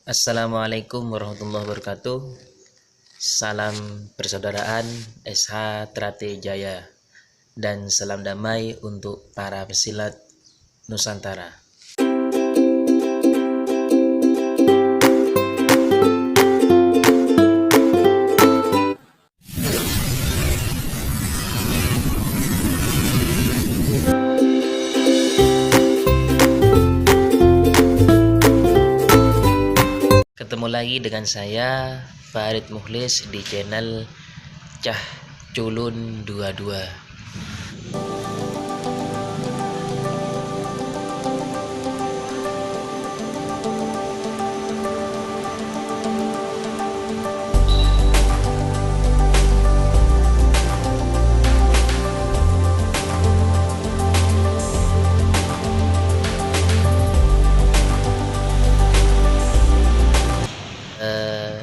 Assalamualaikum warahmatullahi wabarakatuh. Salam persaudaraan SH Trate Jaya dan salam damai untuk para pesilat Nusantara. Ketemu lagi dengan saya Farid Mukhlis di channel Cah Culun 22.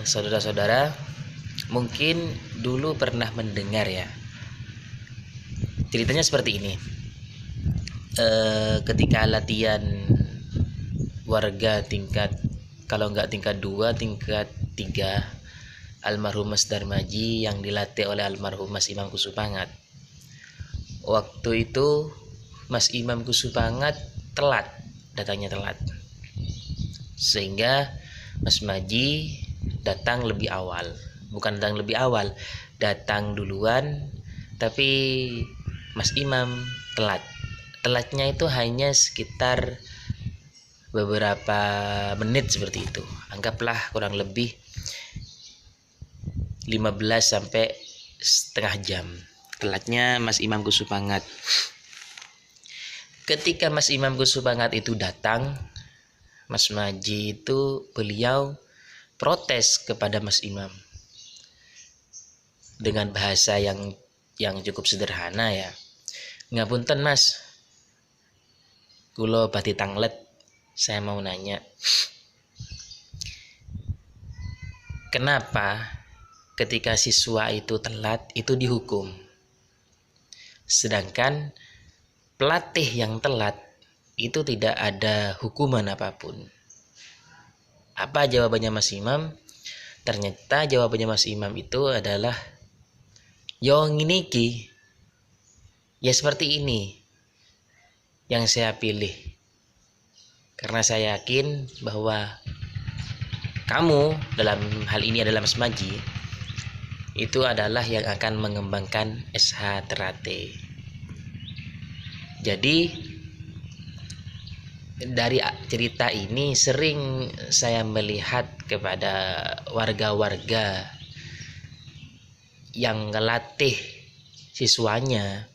Saudara-saudara, mungkin dulu pernah mendengar ya, ceritanya seperti ini. Ketika latihan warga tingkat, kalau nggak tingkat 2, tingkat 3, almarhum Mas Darmaji yang dilatih oleh almarhum Mas Imam Kusupangat. Waktu itu Mas Imam Kusupangat datangnya telat, sehingga Mas Maji datang lebih awal. Bukan datang lebih awal, datang duluan, tapi Mas Imam telat. Telatnya itu hanya sekitar beberapa menit seperti itu. Anggaplah kurang lebih 15 sampai setengah jam. Telatnya Mas Imam Kusupangat. Ketika Mas Imam Kusupangat itu datang, Mas Maji itu beliau protes kepada Mas Imam dengan bahasa yang cukup sederhana ya. Ngapunten Mas, kulo bati tanglet, saya mau nanya, kenapa ketika siswa itu telat itu dihukum, sedangkan pelatih yang telat itu tidak ada hukuman apapun? Apa jawabannya Mas Imam? Ternyata jawabannya Mas Imam itu adalah yo ngini ki, ya seperti ini yang saya pilih, karena saya yakin bahwa kamu dalam hal ini adalah Mas Maji itu adalah yang akan mengembangkan SH Trate. Jadi dari cerita ini sering saya melihat kepada warga-warga yang ngelatih siswanya,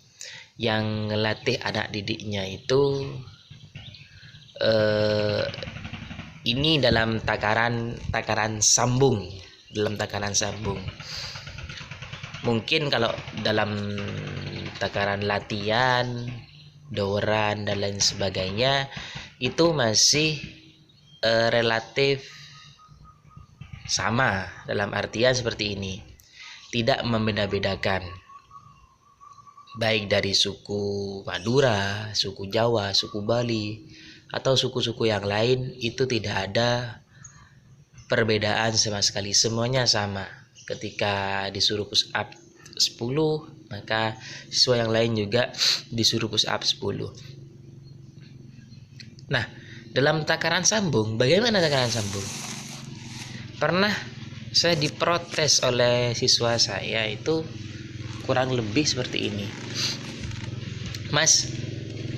yang ngelatih anak didiknya itu ini dalam takaran sambung, Mungkin kalau dalam takaran latihan, doran dan lain sebagainya itu masih relatif sama, dalam artian seperti ini, tidak membeda-bedakan baik dari suku Madura, suku Jawa, suku Bali atau suku-suku yang lain, itu tidak ada perbedaan sama sekali, semuanya sama. Ketika disuruh push up 10, maka siswa yang lain juga disuruh push up 10. Nah, dalam takaran sambung, bagaimana takaran sambung? Pernah saya diprotes oleh siswa saya itu kurang lebih seperti ini. Mas,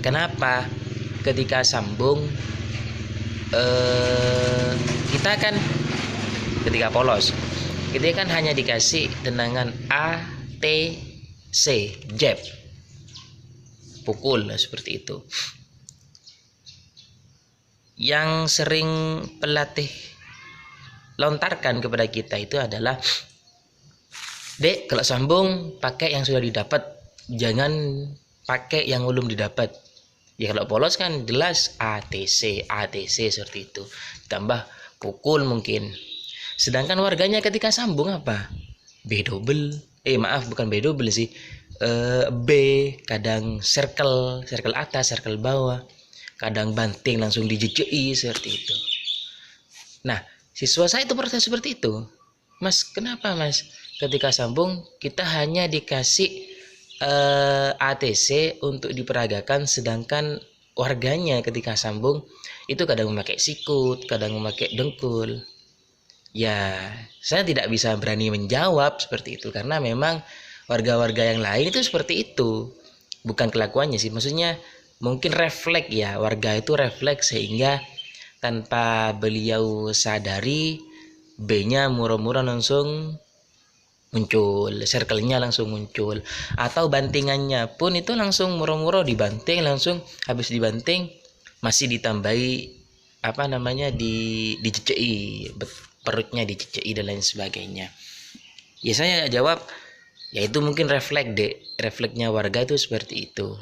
kenapa ketika sambung kita kan ketika polos, kita kan hanya dikasih tendangan A, T, C, jab, pukul, seperti itu. Yang sering pelatih lontarkan kepada kita itu adalah, Dek, kalau sambung pakai yang sudah didapat, jangan pakai yang belum didapat. Ya kalau polos kan jelas ATC seperti itu, tambah pukul mungkin. Sedangkan warganya ketika sambung apa? B double, bukan B double sih, B, kadang circle atas, circle bawah, kadang banting langsung dijejei seperti itu. Nah, Siswa saya itu protes seperti itu. Mas, kenapa mas? Ketika sambung kita hanya dikasih ATC untuk diperagakan, sedangkan warganya ketika sambung itu kadang memakai sikut, kadang memakai dengkul. Ya, saya tidak bisa berani menjawab seperti itu karena memang warga-warga yang lain itu seperti itu. Bukan kelakuannya sih, maksudnya mungkin refleks ya, warga itu refleks sehingga tanpa beliau sadari B-nya murah-murah langsung muncul, circle-nya langsung muncul, atau bantingannya pun itu langsung murah-murah dibanting, langsung habis dibanting masih ditambahi apa namanya dicecei, perutnya dicecei dan lain sebagainya. Ya saya jawab, ya itu mungkin refleks deh, refleksnya warga itu seperti itu.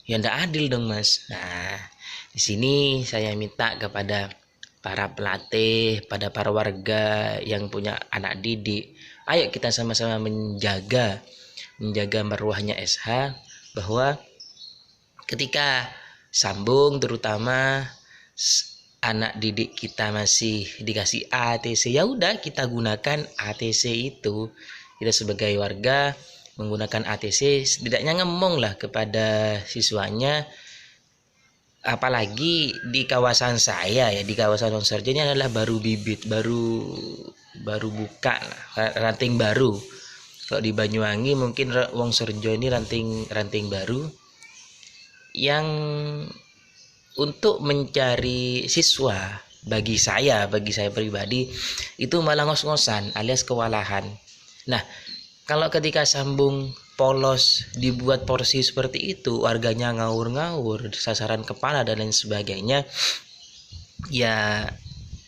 Ya ndak adil dong mas. Nah di sini saya minta kepada para pelatih, pada para warga yang punya anak didik, ayo kita sama-sama menjaga marwahnya SH, bahwa ketika sambung terutama anak didik kita masih dikasih ATC, ya udah kita gunakan ATC itu. Kita sebagai warga menggunakan ATC, setidaknya ngomong lah kepada siswanya. Apalagi di kawasan saya ya, di kawasan Wonosobo ini adalah baru bibit, baru buka lah, ranting baru. Kalau di Banyuwangi mungkin Wonosobo ini ranting baru yang untuk mencari siswa bagi saya pribadi itu malah ngos-ngosan alias kewalahan. Nah, kalau ketika sambung polos dibuat porsi seperti itu, warganya ngawur-ngawur, sasaran kepala dan lain sebagainya, ya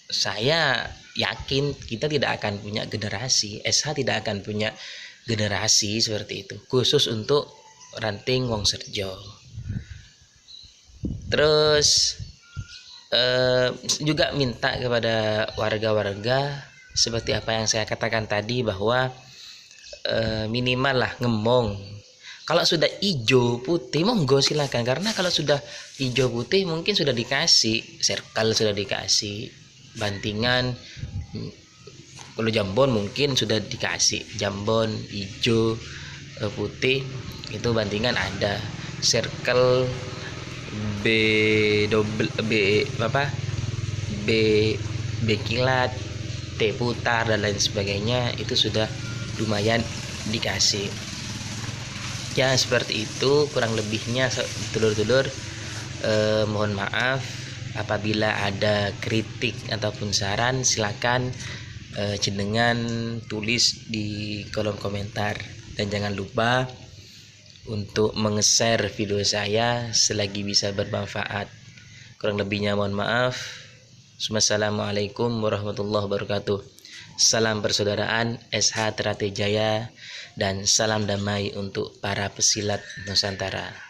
saya yakin kita tidak akan punya generasi, SH tidak akan punya generasi seperti itu, khusus untuk ranting Wonosobo. Terus juga minta kepada warga-warga seperti apa yang saya katakan tadi, bahwa minimal lah ngomong. Kalau sudah hijau putih monggo silakan, karena kalau sudah hijau putih mungkin sudah dikasih circle, sudah dikasih bantingan. Kalau jambon mungkin sudah dikasih jambon hijau putih, itu bantingan ada, circle B double B apa B B kilat, T putar dan lain sebagainya, itu sudah lumayan dikasih. Ya seperti itu kurang lebihnya dulur-dulur. Mohon maaf apabila ada kritik ataupun saran, silakan jenengan tulis di kolom komentar, dan jangan lupa untuk meng-share video saya selagi bisa bermanfaat. Kurang lebihnya mohon maaf. Wassalamualaikum warahmatullahi wabarakatuh. Salam persaudaraan SH Teratai Jaya, dan salam damai untuk para pesilat Nusantara.